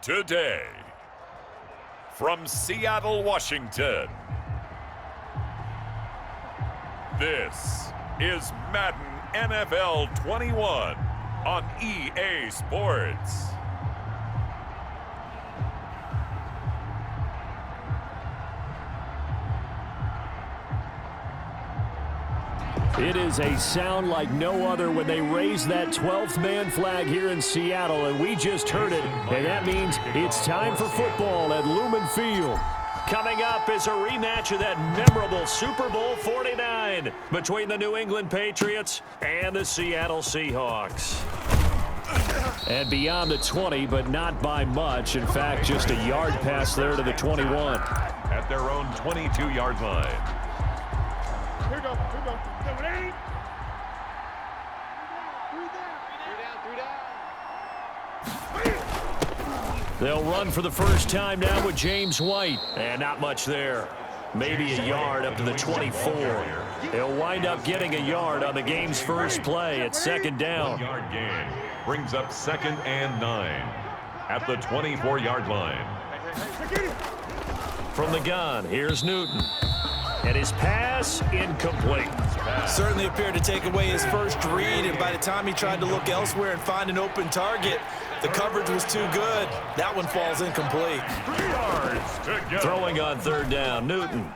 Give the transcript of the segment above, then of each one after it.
today. From Seattle, Washington, this is Madden NFL 21 on EA Sports. It is a sound like no other when they raise that 12th man flag here in Seattle, and we just heard it, and that means it's time for football at Lumen Field. Coming up is a rematch of that memorable Super Bowl 49 between the New England Patriots and the Seattle Seahawks. And beyond the 20, but not by much. In fact, just a yard pass there to the 21. At their own 22-yard line. Here we go. They'll run for the first time now with James White. And not much there. Maybe a yard up to the 24. He'll wind up getting a yard on the game's first play at second down. 1-yard gain brings up 2nd and 9 at the 24-yard line. From the gun, here's Newton. And his pass incomplete. Certainly appeared to take away his first read, and by the time he tried to look elsewhere and find an open target, the coverage was too good. That one falls incomplete. 3 yards to go. Throwing on third down, Newton.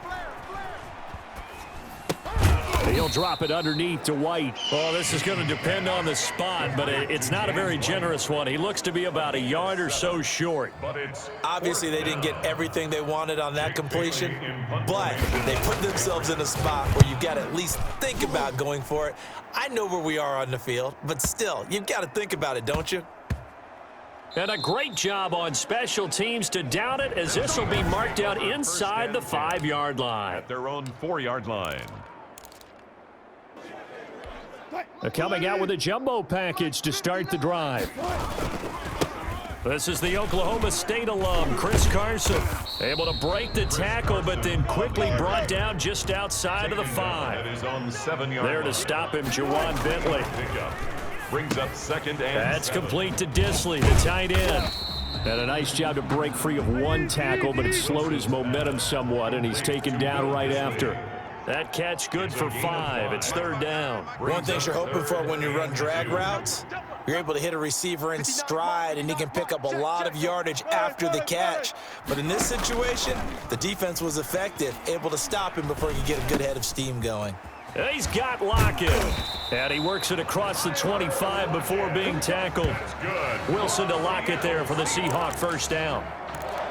He'll drop it underneath to White. Oh, this is going to depend on the spot, but it's not a very generous one. He looks to be about a yard or so short. Obviously, they didn't get everything they wanted on that completion, but they put themselves in a spot where you've got to at least think about going for it. I know where we are on the field, but still, you've got to think about it, don't you? And a great job on special teams to down it, as this will be marked out inside the 5-yard line. At their own 4-yard line. They're coming out with a jumbo package to start the drive. This is the Oklahoma State alum, Chris Carson. Able to break the tackle, but then quickly brought down just outside of the 5. There to stop him, Jawan Bentley. Brings up 2nd and That's 7. complete to Disley, the tight end. And a nice job to break free of one tackle, but it slowed his momentum somewhat, and he's taken down right after. That catch good for 5. It's third down. One thing you're hoping for when you run drag routes, you're able to hit a receiver in stride, and he can pick up a lot of yardage after the catch. But in this situation, the defense was effective, able to stop him before he could get a good head of steam going. And he's got Lockett. And he works it across the 25 before being tackled. Wilson to Lockett there for the Seahawk first down.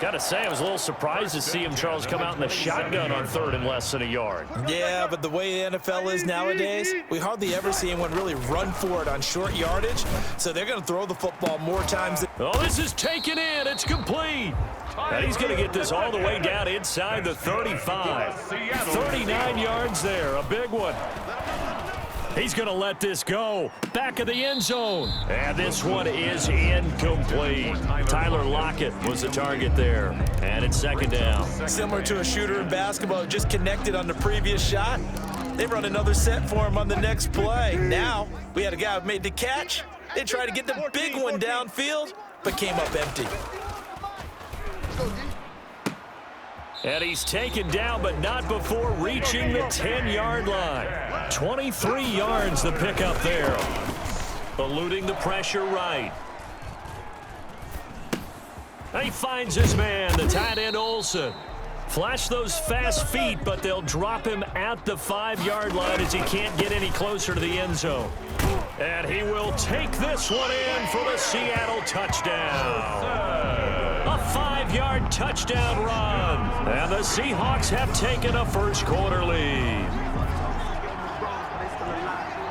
Got to say, I was a little surprised to see him, Charles, come out in the shotgun on 3rd and less than a yard. Yeah, but the way the NFL is nowadays, we hardly ever see anyone really run for it on short yardage, so they're going to throw the football more times. Oh, this is taken in. It's complete. And he's going to get this all the way down inside the 35. 39 yards there, a big one. He's going to let this go. Back of the end zone. And this one is incomplete. Tyler Lockett was the target there. And it's second down. Similar to a shooter in basketball, just connected on the previous shot. They run another set for him on the next play. Now, we had a guy who made the catch. They tried to get the big one downfield, but came up empty. And he's taken down, but not before reaching the 10-yard line. 23 yards the pickup there. Eluding the pressure right. And he finds his man, the tight end Olsen. Flash those fast feet, but they'll drop him at the 5-yard line as he can't get any closer to the end zone. And he will take this one in for the Seattle touchdown. A 5-yard touchdown run. And the Seahawks have taken a first-quarter lead.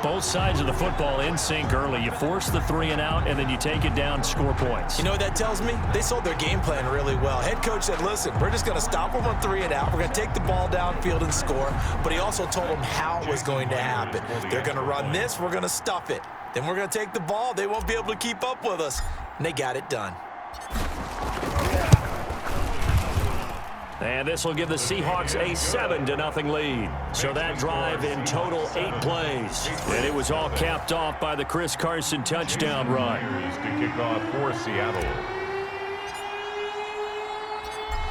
Both sides of the football in sync early. You force the 3 and out, and then you take it down, score points. You know what that tells me? They sold their game plan really well. Head coach said, listen, we're just going to stop them on 3 and out. We're going to take the ball downfield and score. But he also told them how it was going to happen. They're going to run this. We're going to stuff it. Then we're going to take the ball. They won't be able to keep up with us. And they got it done. And this will give the Seahawks a 7-0 lead. So that drive in total 8 plays. And it was all capped off by the Chris Carson touchdown run. To kick off for Seattle.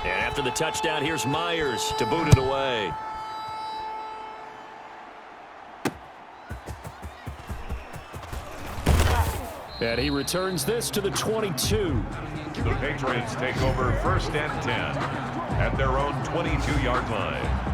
And after the touchdown, here's Myers to boot it away. And he returns this to the 22. The Patriots take over 1st and 10 at their own 22-yard line.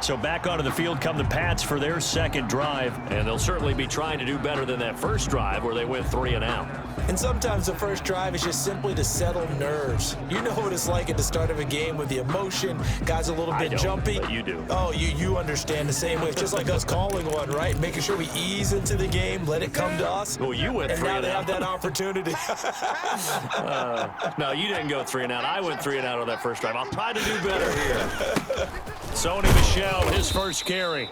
So back onto the field come the Pats for their second drive, and they'll certainly be trying to do better than that first drive where they went 3 and out. And sometimes the first drive is just simply to settle nerves. You know what it's like at the start of a game with the emotion, guys a little bit jumpy. But you do. Oh, you understand the same way. It's just like us calling one, right? Making sure we ease into the game, let it come to us. Well, you went 3 and and now out. they have that opportunity. No, you didn't go 3 and out. I went 3 and out on that first drive. I'll try to do better here. Sony Michel, his first carry.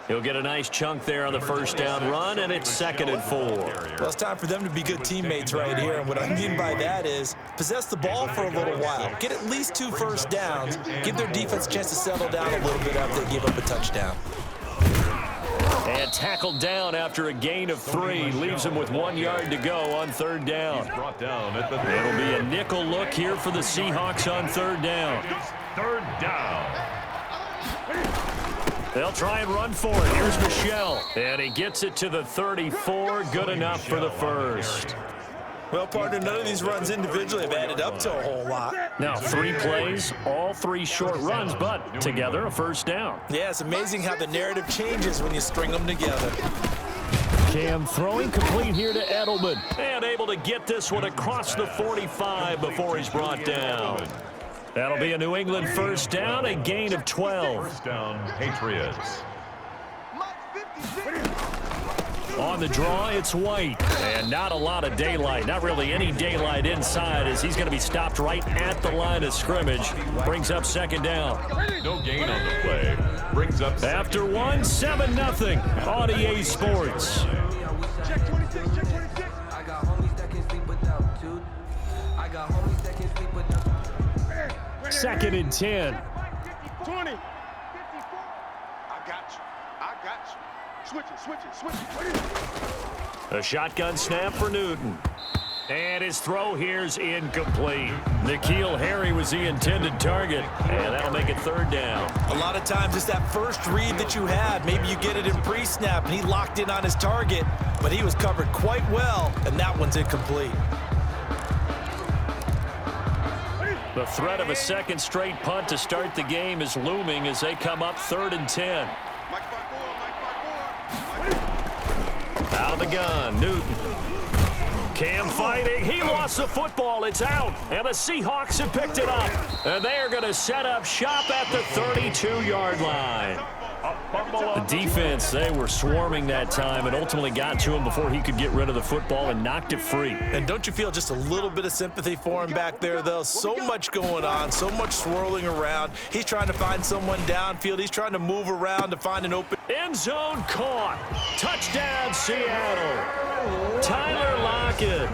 He'll get a nice chunk there on the first down run, and it's 2nd and 4. Well, it's time for them to be good teammates right here, and what I mean by that is possess the ball for a little while, get at least 2 first downs, give their defense a chance to settle down a little bit after they give up a touchdown. And tackled down after a gain of 3. Leaves him with 1 yard to go on 3rd down. Brought down at the It'll be a nickel look here for the Seahawks on 3rd down. 3rd down. They'll try and run for it. Here's Michel. And he gets it to the 34. Good enough for the first. Well, partner, none of these runs individually have added up to a whole lot. Now, 3 plays, all 3 short runs, but together a first down. Yeah, it's amazing how the narrative changes when you string them together. Cam throwing complete here to Edelman. And able to get this one across the 45 before he's brought down. That'll be a New England first down, a gain of 12. First down, Patriots. On the draw, it's White. And not a lot of daylight, not really any daylight inside as he's going to be stopped right at the line of scrimmage. Brings up 2nd down. No gain on the play. Brings up After 1, 7-0 on EA Sports. Check 26, check 26. I got homies that can sleep without two. I got homies that can sleep without. 2nd and 10. 20. 54. I got you. Switch it. A shotgun snap for Newton. And his throw here's incomplete. N'Keal Harry was the intended target, and that'll make it 3rd down. A lot of times it's that first read that you had. Maybe you get it in pre-snap, and he locked in on his target, but he was covered quite well, and that one's incomplete. The threat of a 2nd straight punt to start the game is looming as they come up 3rd and 10. Out of the gun, Newton. Cam fighting. He lost the football. It's out. And the Seahawks have picked it up. And they are going to set up shop at the 32-yard line. The defense, they were swarming that time and ultimately got to him before he could get rid of the football and knocked it free. And don't you feel just a little bit of sympathy for him back there, though? So much going on, so much swirling around. He's trying to find someone downfield. He's trying to move around to find an open. End zone caught. Touchdown, Seattle. Tyler Lockett,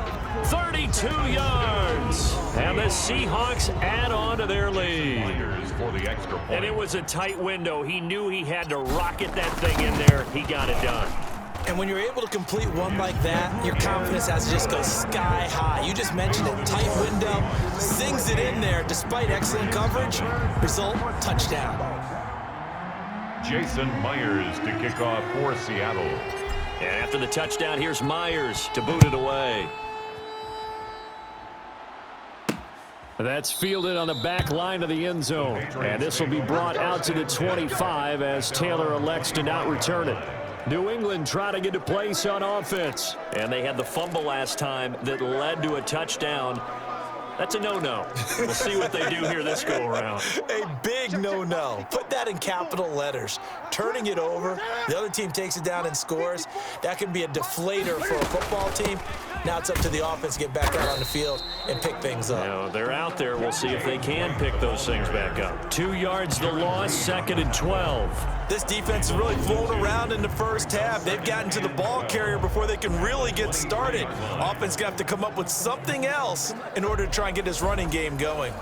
32 yards. And the Seahawks add on to their lead. for the extra point. And it was a tight window. He knew he had to rocket that thing in there. He got it done. And when you're able to complete one like that, your confidence has to just go sky high. You just mentioned it, tight window, sings it in there despite excellent coverage. Result, touchdown. Jason Myers to kick off for Seattle. And after the touchdown, here's Myers to boot it away. That's fielded on the back line of the end zone. And this will be brought out to the 25 as Taylor elects to not return it. New England trying to get a place on offense. And they had the fumble last time that led to a touchdown. That's a no-no. We'll see what they do here this go-around. A big no-no. Put that in capital letters. Turning it over, the other team takes it down and scores. That can be a deflator for a football team. Now it's up to the offense to get back out on the field and pick things up. Now, they're out there. We'll see if they can pick those things back up. 2 yards the loss, 2nd and 12. This defense has really flown around in the first half. They've gotten to the ball carrier before they can really get started. Offense going to have to come up with something else in order to try and get this running game going.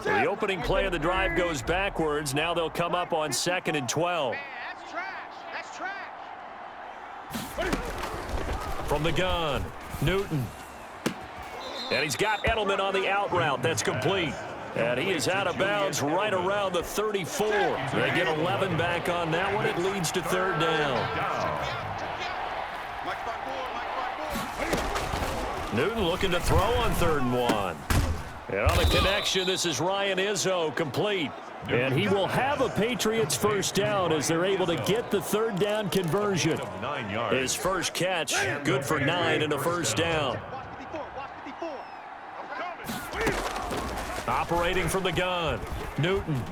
So the opening play of the drive goes backwards. Now they'll come up on 2nd and 12. That's trash. That's trash. From the gun, Newton. And he's got Edelman on the out route. That's complete. And he is out of bounds right around the 34. They get 11 back on that one. It leads to third down. Newton looking to throw on 3rd and 1. And on the connection, this is Ryan Izzo complete. And he will have a Patriots first down as they're able to get the 3rd down conversion. His first catch, good for 9 and a first down. Operating from the gun, Newton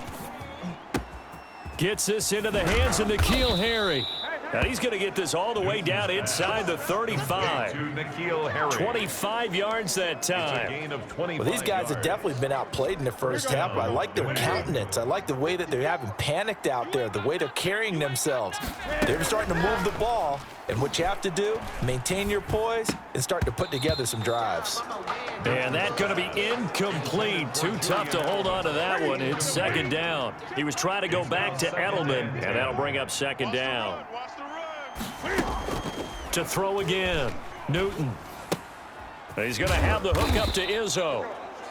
gets this into the hands of N'Keal Harry. And he's going to get this all the way down inside the 35. 25 yards that time. Well, these guys have definitely been outplayed in the first half, but I like their countenance. I like the way that they haven't panicked out there, the way they're carrying themselves. They're starting to move the ball, and what you have to do, maintain your poise and start to put together some drives. And that's going to be incomplete. Too tough to hold on to that one. It's 2nd down. He was trying to go back to Edelman, and that'll bring up 2nd down. To throw again, Newton. He's going to have the hook up to Izzo.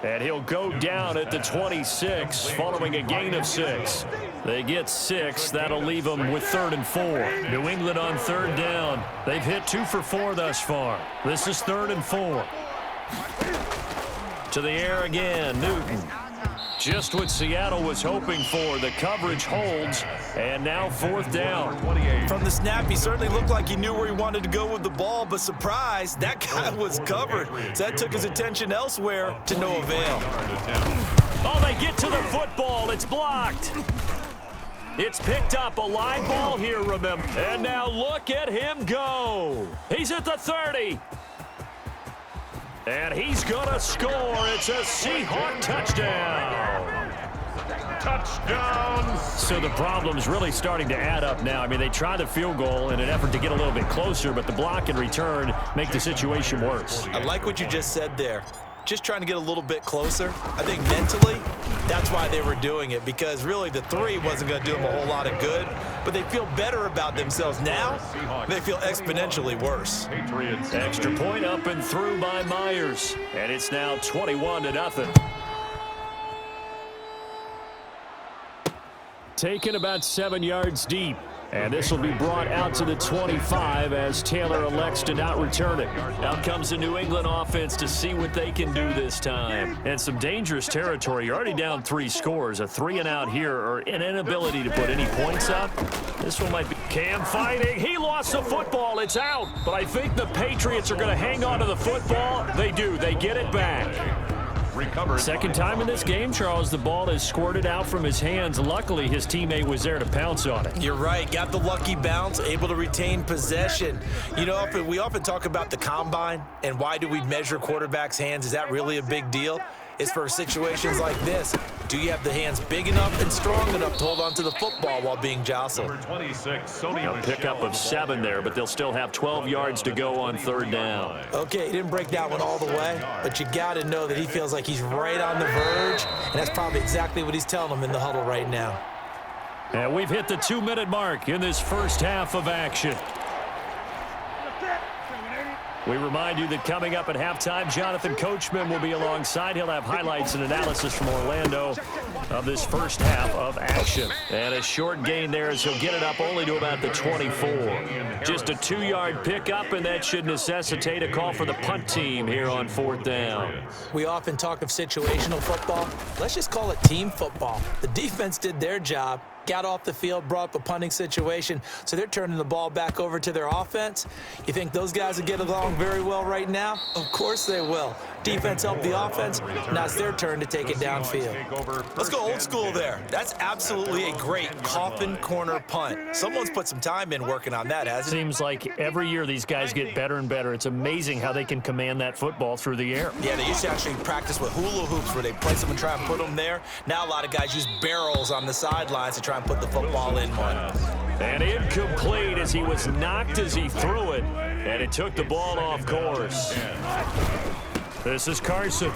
And he'll go down at the 26 following a gain of 6. They get 6. That'll leave them with 3rd and 4. New England on 3rd down. They've hit 2 for 4 thus far. This is 3rd and 4. To the air again, Newton. Just what Seattle was hoping for. The coverage holds, and now 4th down. From the snap, he certainly looked like he knew where he wanted to go with the ball, but surprise, that guy was covered. So that took his attention elsewhere to no avail. Oh, they get to the football. It's blocked. It's picked up. A live ball here, remember. And now look at him go. He's at the 30. And he's going to score. It's a Seahawks touchdown. Touchdown. So the problem's really starting to add up now. I mean, they tried the field goal in an effort to get a little bit closer, but the block and return make the situation worse. I like what you just said there. Just trying to get a little bit closer. I think mentally, that's why they were doing it, because really the 3 wasn't going to do them a whole lot of good, but they feel better about themselves. Now, they feel exponentially worse. Extra point up and through by Myers, and it's now 21-0. Taken about 7 yards deep. And this will be brought out to the 25 as Taylor elects to not return it. Out comes the New England offense to see what they can do this time. And some dangerous territory. You're already down 3 scores. A 3 and out here, or an inability to put any points up. This one might be Cam fighting. He lost the football. It's out. But I think the Patriots are going to hang on to the football. They do. They get it back. Recovered. Second time in this game, Charles, the ball is squirted out from his hands. Luckily, his teammate was there to pounce on it. You're right. Got the lucky bounce, able to retain possession. You know, we often talk about the combine and why do we measure quarterbacks' hands. Is that really a big deal? It's for situations like this. Do you have the hands big enough and strong enough to hold on to the football while being jostled? Number 26, Sony A pickup of 7 there, but they'll still have 12 yards to go on 3rd down. Okay, he didn't break that one all the way, but you got to know that he feels like he's right on the verge, and that's probably exactly what he's telling them in the huddle right now. And we've hit the 2-minute mark in this first half of action. We remind you that coming up at halftime, Jonathan Coachman will be alongside. He'll have highlights and analysis from Orlando of this first half of action. And a short gain there as he'll get it up only to about the 24. Just a 2-yard pickup, and that should necessitate a call for the punt team here on 4th down. We often talk of situational football. Let's just call it team football. The defense did their job, got off the field, brought up a punting situation, so they're turning the ball back over to their offense. You think those guys will get along very well right now? Of course they will. Defense helped the offense. Now it's their turn to take it downfield. Let's go old school there. That's absolutely a great coffin corner punt. Someone's put some time in working on that, hasn't it? Seems like every year these guys get better and better. It's amazing how they can command that football through the air. Yeah, they used to actually practice with hula hoops where they place them and try and put them there. Now a lot of guys use barrels on the sidelines to try and put the football in one. And incomplete as he was knocked as he threw it, and it took the ball off course. This is Carson.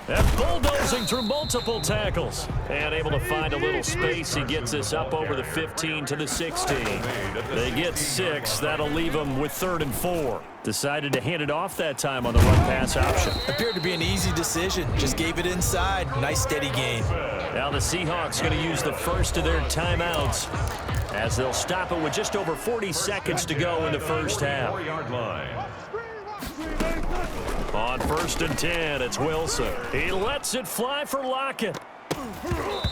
And bulldozing through multiple tackles. And able to find a little space. He gets us up over the 15 to the 16. They get 6. That'll leave them with 3rd and 4. Decided to hand it off that time on the run-pass option. Appeared to be an easy decision. Just gave it inside. Nice steady gain. Now the Seahawks going to use the first of their timeouts as they'll stop it with just over 40 seconds to go in the first half. 4-yard line. On 1st and 10, it's Wilson. He lets it fly for Lockett.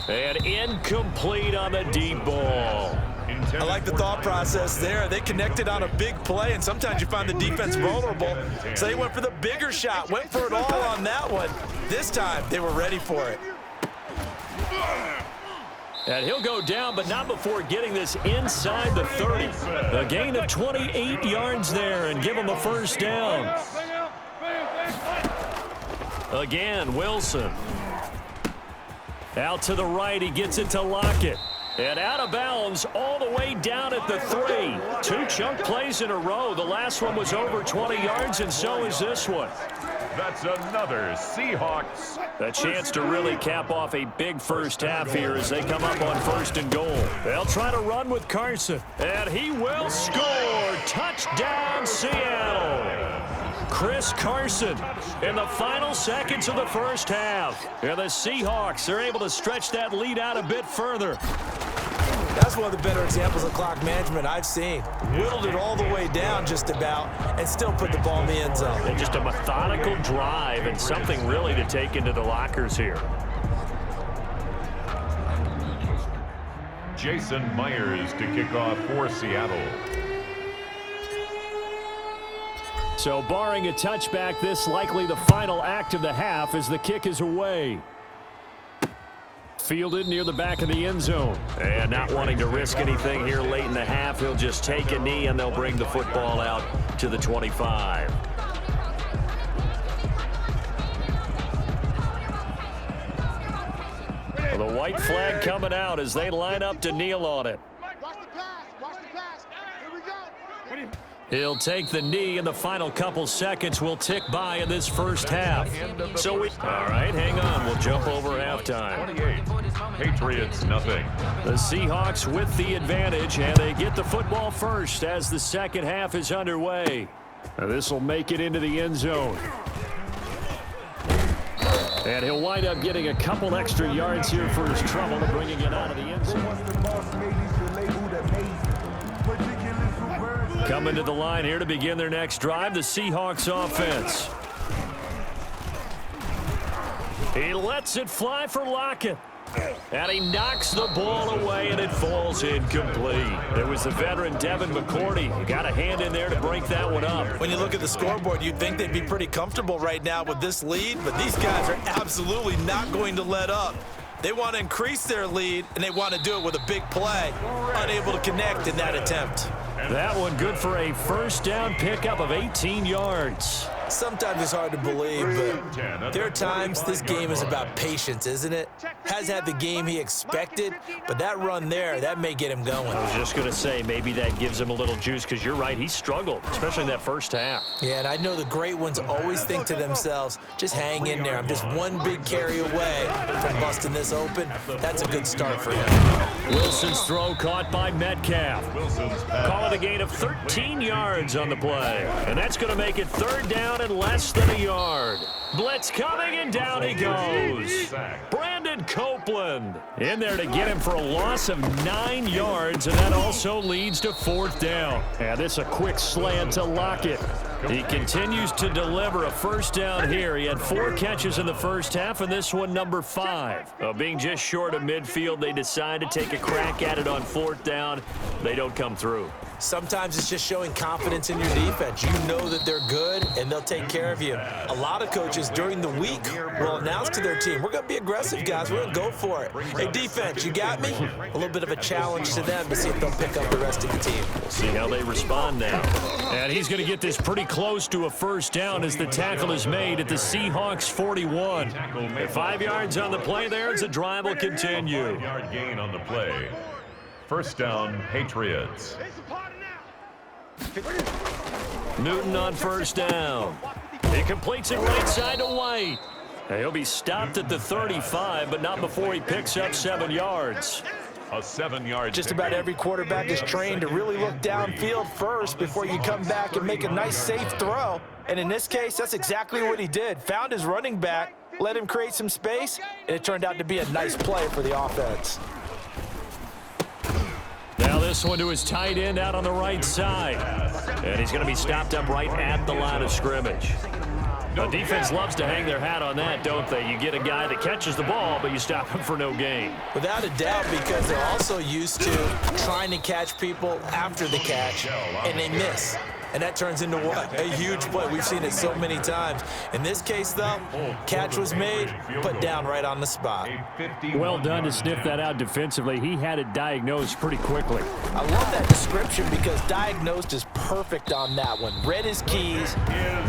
And incomplete on the deep ball. I like the thought process there. They connected on a big play, and sometimes you find the defense vulnerable. So they went for the bigger shot, went for it all on that one. This time, they were ready for it. And he'll go down, but not before getting this inside the 30. A gain of 28 yards there and give him a first down. Again, Wilson. Out to the right, he gets it to Lockett. And out of bounds all the way down at the 3. 2 chunk plays in a row. The last one was over 20 yards, and so is this one. That's another Seahawks. A chance to really cap off a big first half here as they come up on 1st and goal. They'll try to run with Carson, and he will score. Touchdown, Seattle. Chris Carson in the final seconds of the first half. And the Seahawks are able to stretch that lead out a bit further. That's one of the better examples of clock management I've seen. Whittled it all the way down just about and still put the ball in the end zone. And just a methodical drive and something really to take into the lockers here. Jason Myers to kick off for Seattle. So barring a touchback, this likely the final act of the half as the kick is away. Fielded near the back of the end zone. And not wanting to risk anything here late in the half, he'll just take a knee and they'll bring the football out to the 25. Well, the white flag coming out as they line up to kneel on it. Watch the pass. Watch the pass. Here we go. He'll take the knee, and the final couple seconds will tick by in this first half. So we... All right, hang on. We'll jump over halftime. 28. Patriots, nothing. The Seahawks with the advantage, and they get the football first as the second half is underway. This will make it into the end zone. And he'll wind up getting a couple extra yards here for his trouble and bringing it out of the end zone. Coming to the line here to begin their next drive, the Seahawks offense. He lets it fly for Lockett. And he knocks the ball away, and it falls incomplete. It was the veteran Devin McCourty. He got a hand in there to break that one up. When you look at the scoreboard, you'd think they'd be pretty comfortable right now with this lead, but these guys are absolutely not going to let up. They want to increase their lead, and they want to do it with a big play. Unable to connect in that attempt. That one good for a first down pickup of 18 yards. Sometimes it's hard to believe, but there are times this game is about patience, isn't it? Has had the game he expected, but that run there, that may get him going. I was just going to say, maybe that gives him a little juice, because you're right, he struggled, especially in that first half. Yeah, and I know the great ones always think to themselves, just hang in there. I'm just one big carry away from busting this open. That's a good start for him. Wilson's throw caught by Metcalf. Call it a gain of 13 yards on the play. And that's going to make it third down and less than a yard. Blitz coming, and down he goes. Brandon Copeland in there to get him for a loss of 9 yards, and that also leads to fourth down. And this a quick slant to Lockett. He continues to deliver a first down here. He had 4 catches in the first half, and this one number 5. Being just short of midfield, they decide to take a crack at it on fourth down. They don't come through. Sometimes it's just showing confidence in your defense. You know that they're good, and they'll take care of you. A lot of coaches during the week will announce to their team, we're going to be aggressive, guys. We're going to go for it. Hey, defense, you got me? A little bit of a challenge to them to see if they'll pick up the rest of the team. We'll see how they respond now. And he's going to get this pretty close to a first down as the tackle is made at the Seahawks 41. And 5 yards on the play there as the drive will continue. 5-yard gain on the play. First down, Patriots. Newton on first down. He completes it right side to White. And he'll be stopped at the 35, but not before he picks up 7 yards. A 7-yard. Just about every quarterback is trained to really look downfield first before you come back and make a nice, safe throw. And in this case, that's exactly what he did. Found his running back, let him create some space, and it turned out to be a nice play for the offense. Now this one to his tight end out on the right side. And he's going to be stopped up right at the line of scrimmage. The defense loves to hang their hat on that, don't they? You get a guy that catches the ball, but you stop him for no gain. Without a doubt, because they're also used to trying to catch people after the catch, and they miss. And that turns into what? A huge play. We've seen it so many times. In this case, though, catch was made, put down right on the spot. Well done to sniff that out defensively. He had it diagnosed pretty quickly. I love that description because diagnosed is perfect on that one. Read his keys,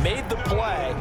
made the play,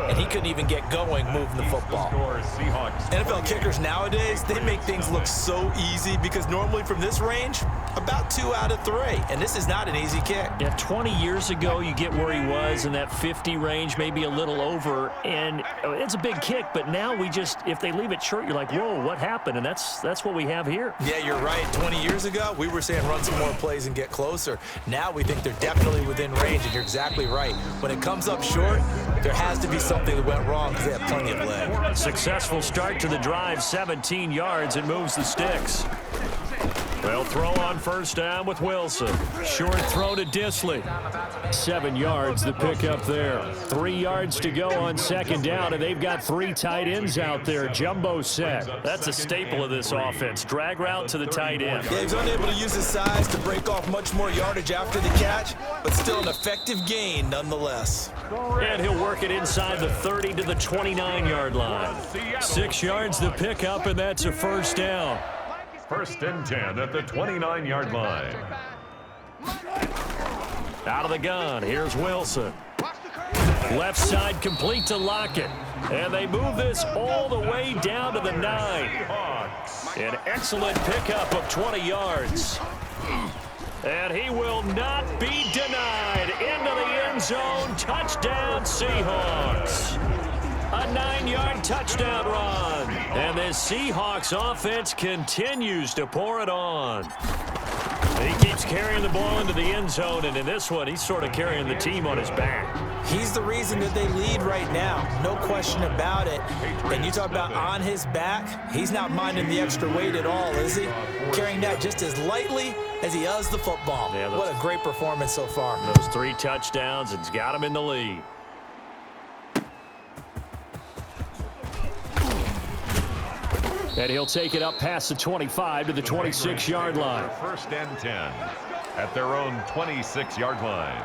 and he couldn't even get going moving the football. NFL kickers nowadays, they make things look so easy because normally from this range, about 2 out of 3. And this is not an easy kick. Yeah, 20 years ago, you get where he was in that 50 range, maybe a little over, and it's a big kick, but now we just, if they leave it short, you're like, whoa, what happened? And that's what we have here. Yeah, you're right. 20 years ago, we were saying run some more plays and get closer. Now we think they're definitely within range, and you're exactly right. When it comes up short, there has to be something that went wrong because they have plenty of leg. A successful start to the drive, 17 yards, and moves the sticks. They'll throw on first down with Wilson. Short throw to Disley. 7 yards the pick up there. 3 yards to go on second down, and they've got 3 tight ends out there. Jumbo set. That's a staple of this offense. Drag route to the tight end. Yeah, he's unable to use his size to break off much more yardage after the catch, but still an effective gain nonetheless. And he'll work it inside the 30 to the 29-yard line. 6 yards the pick up, and that's a first down. First and 10 at the 29-yard line. Out of the gun, here's Wilson. Left side complete to Lockett. And they move this all the way down to the 9. An excellent pickup of 20 yards. And he will not be denied. Into the end zone. Touchdown, Seahawks. A 9-yard touchdown run. And this Seahawks offense continues to pour it on. He keeps carrying the ball into the end zone, and in this one, he's sort of carrying the team on his back. He's the reason that they lead right now. No question about it. And you talk about on his back, he's not minding the extra weight at all, is he? Carrying that just as lightly as he does the football. Yeah, what a great performance so far. Those 3 touchdowns, it's got him in the lead. And he'll take it up past the 25 to the 26-yard line. First and 10 at their own 26-yard line.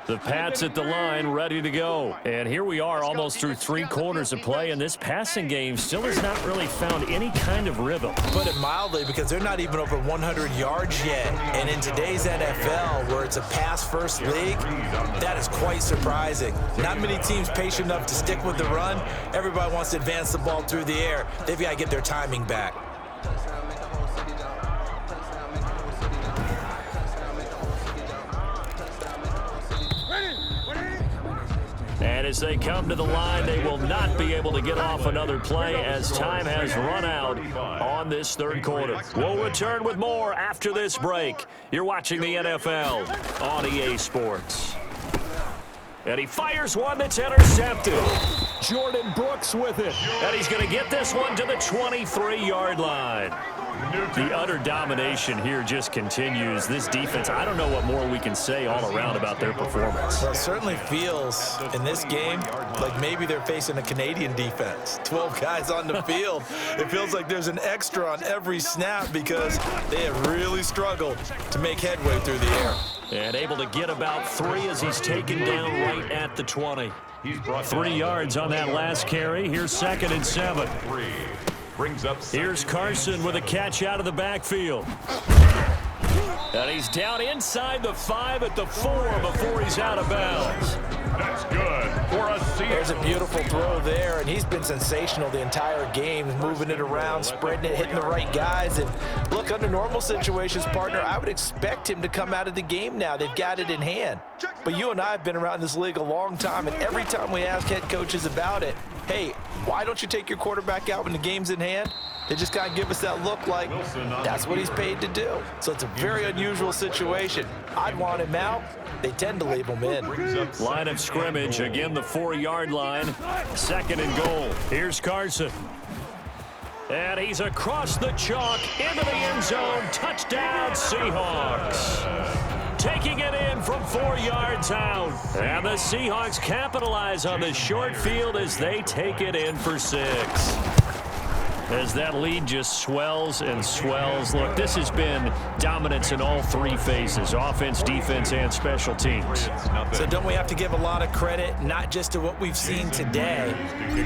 The Pats at the line, ready to go. And here we are almost through 3 quarters of play, and this passing game still has not really found any kind of rhythm. Put it mildly, because they're not even over 100 yards yet. And in today's NFL, where it's a pass-first league, that is quite surprising. Not many teams patient enough to stick with the run. Everybody wants to advance the ball through the air. They've got to get their timing back. And as they come to the line, they will not be able to get off another play as time has run out on this third quarter. We'll return with more after this break. You're watching the NFL on EA Sports. And he fires one that's intercepted. Jordan Brooks with it. And he's going to get this one to the 23-yard line. The utter domination here just continues. This defense, I don't know what more we can say all around about their performance. Well, it certainly feels in this game like maybe they're facing a Canadian defense. 12 guys on the field. It feels like there's an extra on every snap because they have really struggled to make headway through the air. And able to get about 3 as he's taken down right at the 20. 3 yards on that last carry. Here's 2nd and 7. Here's Carson with a catch out of the backfield. And he's down inside the 5 at the 4 before he's out of bounds. That's good. for a Seahawks. There's a beautiful throw there, and he's been sensational the entire game, moving it around, spreading it, hitting the right guys. And look, under normal situations, partner, I would expect him to come out of the game now. They've got it in hand. But you and I have been around this league a long time, and every time we ask head coaches about it, hey, why don't you take your quarterback out when the game's in hand? They just kind of give us that look like that's what he's paid to do. So it's a very unusual situation. I'd want him out. They tend to leave him in. Line of scrimmage, again the 4-yard line. 2nd and goal. Here's Carson. And he's across the chalk into the end zone. Touchdown, Seahawks. Taking it in from 4 yards out. And the Seahawks capitalize on the short field as they take it in for 6. As that lead just swells and swells. Look, this has been dominance in all 3 phases, offense, defense, and special teams. So don't we have to give a lot of credit, not just to what we've seen today,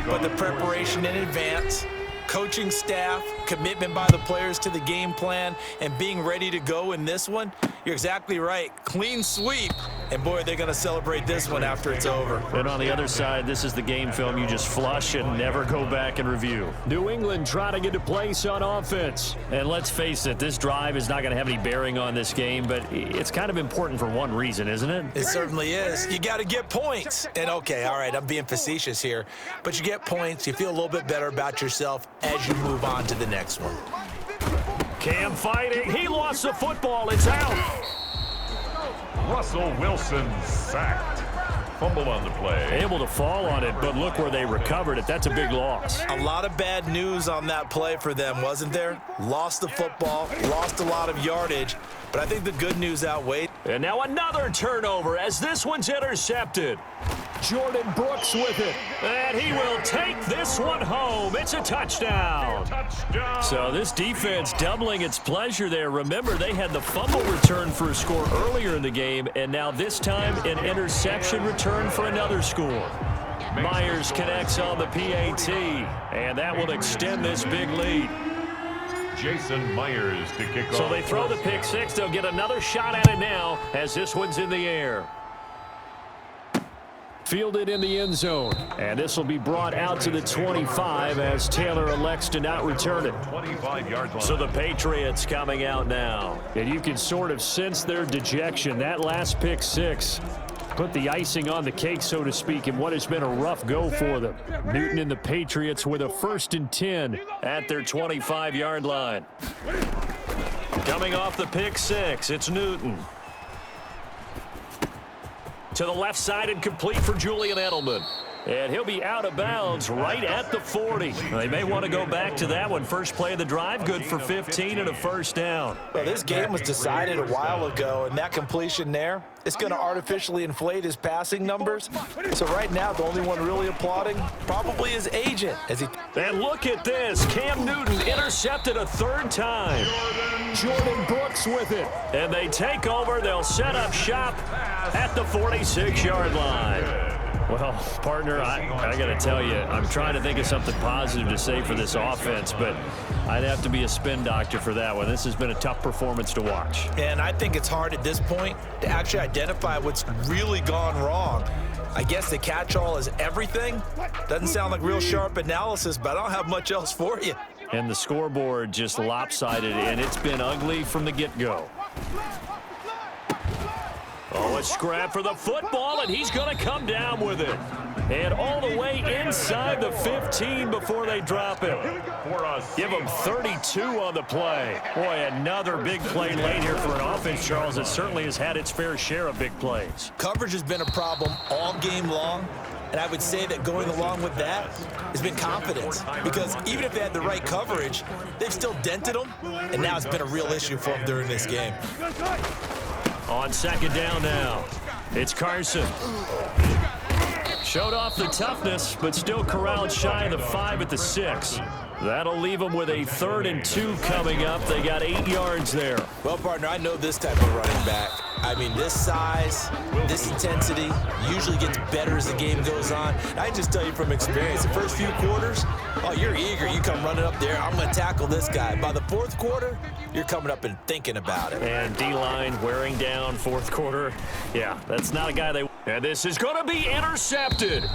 but the preparation in advance, coaching staff, commitment by the players to the game plan, and being ready to go in this one? You're exactly right. Clean sweep. And, boy, they're going to celebrate this one after it's over. And on the other side, this is the game film you just flush and never go back and review. New England trying to get a place on offense. And let's face it, this drive is not going to have any bearing on this game, but it's kind of important for one reason, isn't it? It certainly is. You got to get points. And, okay, all right, I'm being facetious here, but you get points, you feel a little bit better about yourself as you move on to the next one. Cam fighting. He lost the football. It's out. Russell Wilson sacked. Fumble on the play. Able to fall on it, but look where they recovered it. That's a big loss. A lot of bad news on that play for them, wasn't there? Lost the football, lost a lot of yardage, but I think the good news outweighed. And now another turnover as this one's intercepted. Jordan Brooks with it, and he will take this one home. It's a touchdown. So this defense doubling its pleasure there. Remember, they had the fumble return for a score earlier in the game, and now this time an interception return for another score. Myers connects on the PAT, and that will extend this big lead. Jason Myers to kick off. So they throw the pick 6. They'll get another shot at it now as this one's in the air. Fielded in the end zone, and this will be brought out to the 25 as Taylor elects to not return it. 25-yard line. So the Patriots coming out now, and you can sort of sense their dejection. That last pick 6 put the icing on the cake, so to speak, in what has been a rough go for them. Newton and the Patriots with a 1st and 10 at their 25-yard line. Coming off the pick 6, it's Newton. To the left side and complete for Julian Edelman. And he'll be out of bounds right at the 40. They may want to go back to that one. First play of the drive, good for 15 and a 1st down. Well, this game was decided a while ago, and that completion there, it's going to artificially inflate his passing numbers. So right now, the only one really applauding probably his agent. And look at this. Cam Newton intercepted a 3rd time. Jordan Brooks with it. And they take over. They'll set up shop at the 46-yard line. Well, partner, I got to tell you, I'm trying to think of something positive to say for this offense, but I'd have to be a spin doctor for that one. This has been a tough performance to watch. And I think it's hard at this point to actually identify what's really gone wrong. I guess the catch-all is everything. Doesn't sound like real sharp analysis, but I don't have much else for you. And the scoreboard just lopsided, and it's been ugly from the get-go. Oh, a scrap for the football, and he's going to come down with it. And all the way inside the 15 before they drop him. Give him 32 on the play. Boy, another big play late here for an offense, Charles, that certainly has had its fair share of big plays. Coverage has been a problem all game long. And I would say that going along with that has been confidence. Because even if they had the right coverage, they've still dented them. And now it's been a real issue for them during this game. On 2nd down now, it's Carson. Showed off the toughness, but still corralled shy of the 5 at the 6. That'll leave them with a 3rd and 2 coming up. They got 8 yards there. Well, partner, I know this type of running back. I mean, this size, this intensity usually gets better as the game goes on. I just tell you from experience, the first few quarters, oh, you're eager. You come running up there. I'm going to tackle this guy. By the 4th quarter, you're coming up and thinking about it. And D-line wearing down 4th quarter. Yeah, that's not a guy they... And this is going to be intercepted.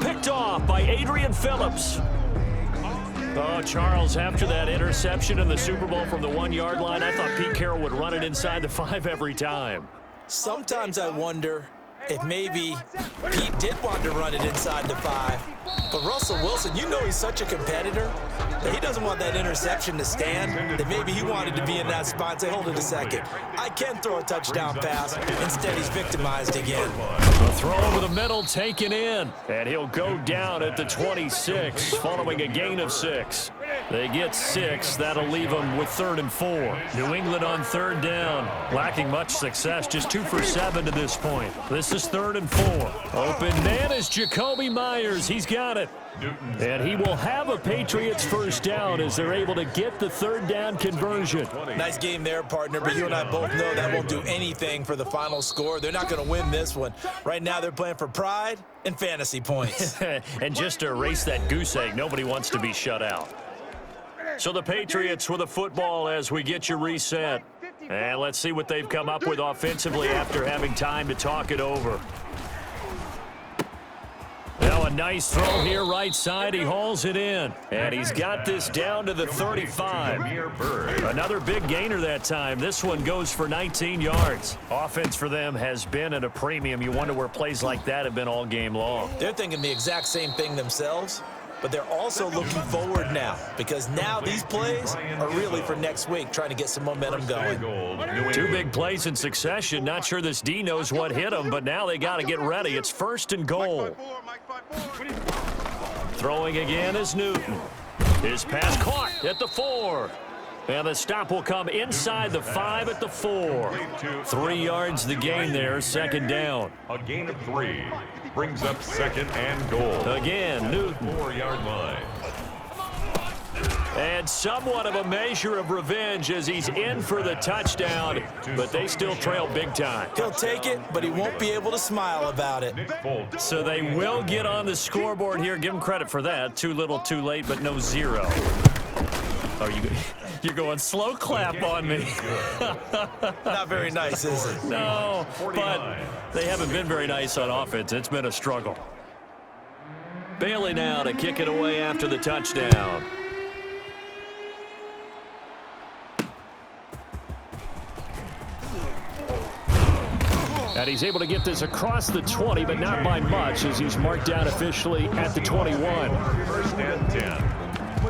Picked off by Adrian Phillips. Oh, Charles, after that interception in the Super Bowl from the 1-yard line, I thought Pete Carroll would run it inside the 5 every time. Sometimes I wonder if maybe Pete did want to run it inside the 5. But Russell Wilson, you know he's such a competitor that he doesn't want that interception to stand, that maybe he wanted to be in that spot and say, hold it a second, I can throw a touchdown pass. Instead, he's victimized again. The throw over the middle taken in, and he'll go down at the 26 following a gain of 6. They get 6. That'll leave them with 3rd and 4. New England on 3rd down, lacking much success, just 2 for 7 to this point. This is 3rd and 4. Open man is Jacoby Myers. He's got it. And he will have a Patriots 1st down as they're able to get the 3rd down conversion. Nice game there, partner, but you and I both know that won't do anything for the final score. They're not going to win this one. Right now, they're playing for pride and fantasy points. And just to erase that goose egg, nobody wants to be shut out. So the Patriots with the football as we get you reset. And let's see what they've come up with offensively after having time to talk it over. Now a nice throw here right side. He hauls it in. And he's got this down to the 35. Another big gainer that time. This one goes for 19 yards. Offense for them has been at a premium. You wonder where plays like that have been all game long. They're thinking the exact same thing themselves. But they're also looking forward now, because now these plays are really for next week, trying to get some momentum going. 2 big plays in succession. Not sure this D knows what hit him, but now they got to get ready. It's 1st and goal. Throwing again is Newton. His pass caught at the 4. And the stop will come inside the 5 at the 4. 3 yards the gain there, 2nd down. A gain of 3 brings up 2nd and goal. Again, Newton. 4-yard line. And somewhat of a measure of revenge as he's in for the touchdown, but they still trail big time. He'll take it, but he won't be able to smile about it. So they will get on the scoreboard here. Give him credit for that. Too little, too late, but no 0. Oh, you're going slow clap on me. Not very nice, is it? No, but they haven't been very nice on offense. It's been a struggle. Bailey now to kick it away after the touchdown. And he's able to get this across the 20, but not by much, as he's marked down officially at the 21. 1st and 10.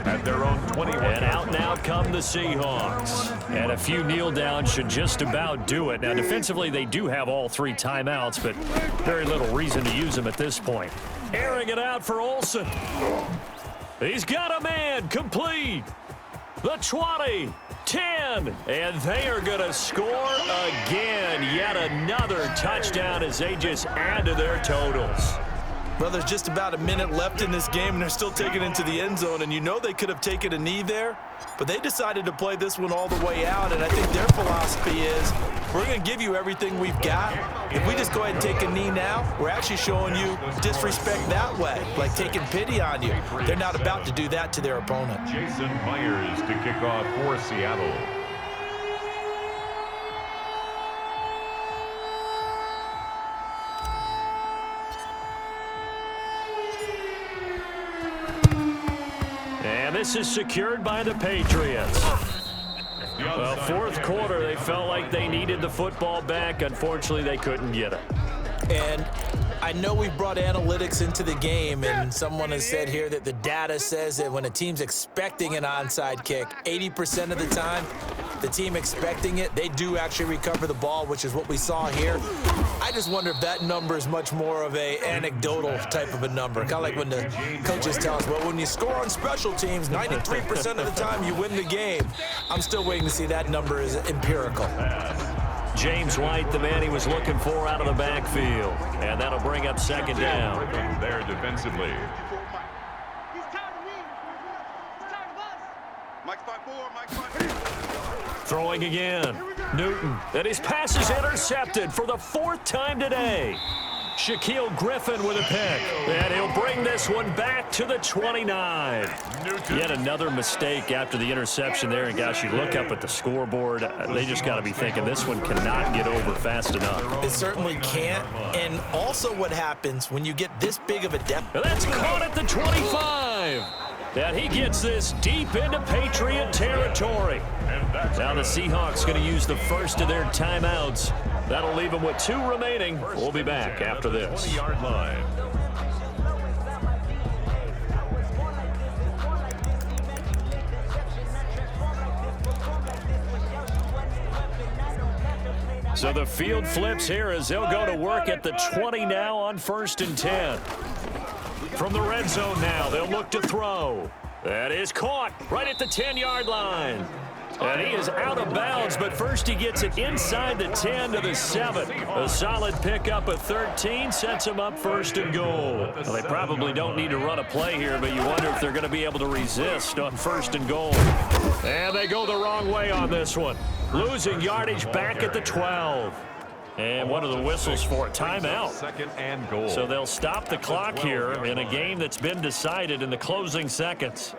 At their own 21. And out now come the Seahawks. And a few kneel downs should just about do it. Now, defensively, they do have all 3 timeouts, but very little reason to use them at this point. Airing it out for Olsen. He's got a man, complete. The 20, 10, and they are going to score again. Yet another touchdown as they just add to their totals. Well, there's just about a minute left in this game, and they're still taking it into the end zone. And you know they could have taken a knee there, but they decided to play this one all the way out. And I think their philosophy is, we're going to give you everything we've got. If we just go ahead and take a knee now, we're actually showing you disrespect that way, like taking pity on you. They're not about to do that to their opponent. Jason Myers to kick off for Seattle. This is secured by the Patriots. Well, 4th quarter, they felt like they needed the football back. Unfortunately, they couldn't get it. And I know we've brought analytics into the game, and someone has said here that the data says that when a team's expecting an onside kick, 80% of the time, the team expecting it, they do actually recover the ball, which is what we saw here. I just wonder if that number is much more of a anecdotal type of a number. Kind of like when the coaches tell us, well, when you score on special teams, 93% of the time you win the game. I'm still waiting to see that number is empirical. James White, the man he was looking for out of the backfield. And that'll bring up 2nd down. There defensively. Throwing again. Newton. And his pass is intercepted for the 4th time today. Shaquille Griffin with a pick. And he'll bring this one back to the 29. Yet another mistake after the interception there. And, gosh, you look up at the scoreboard. They just got to be thinking this one cannot get over fast enough. It certainly can't. And also what happens when you get this big of a depth. And that's caught at the 25. And he gets this deep into Patriot territory. Now the Seahawks going to use the first of their timeouts. That'll leave them with 2 remaining. We'll be back after this. 20-yard line. So the field flips here as they'll go to work at the 20 now on 1st and 10. From the red zone now, they'll look to throw. That is caught right at the 10-yard line. And he is out of bounds, but first he gets it inside the 10 to the 7. A solid pickup of 13 sets him up 1st and goal. Well, they probably don't need to run a play here, but you wonder if they're going to be able to resist on 1st and goal. And they go the wrong way on this one. Losing yardage back at the 12. And one of the whistles for a timeout. 2nd and goal. So they'll stop the clock here in a game that's been decided in the closing seconds.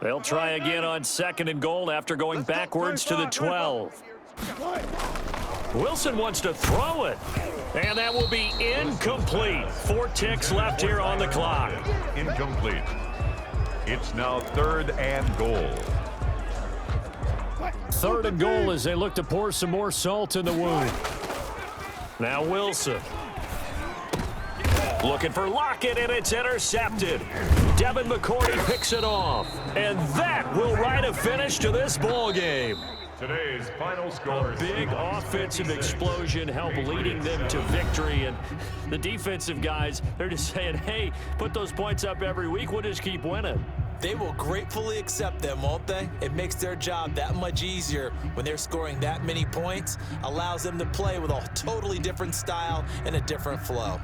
They'll try again on 2nd and goal after going backwards to the 12. Wilson wants to throw it. And that will be incomplete. 4 ticks left here on the clock. Incomplete. It's now 3rd and goal. 3rd and goal as they look to pour some more salt in the wound. Now Wilson. Looking for Lockett, and it's intercepted. Devin McCourty picks it off. And that will write a finish to this ball game. Today's final score. Big offensive explosion help leading them to victory. And the defensive guys, they're just saying, hey, put those points up every week. We'll just keep winning. They will gratefully accept them, won't they? It makes their job that much easier when they're scoring that many points. Allows them to play with a totally different style and a different flow.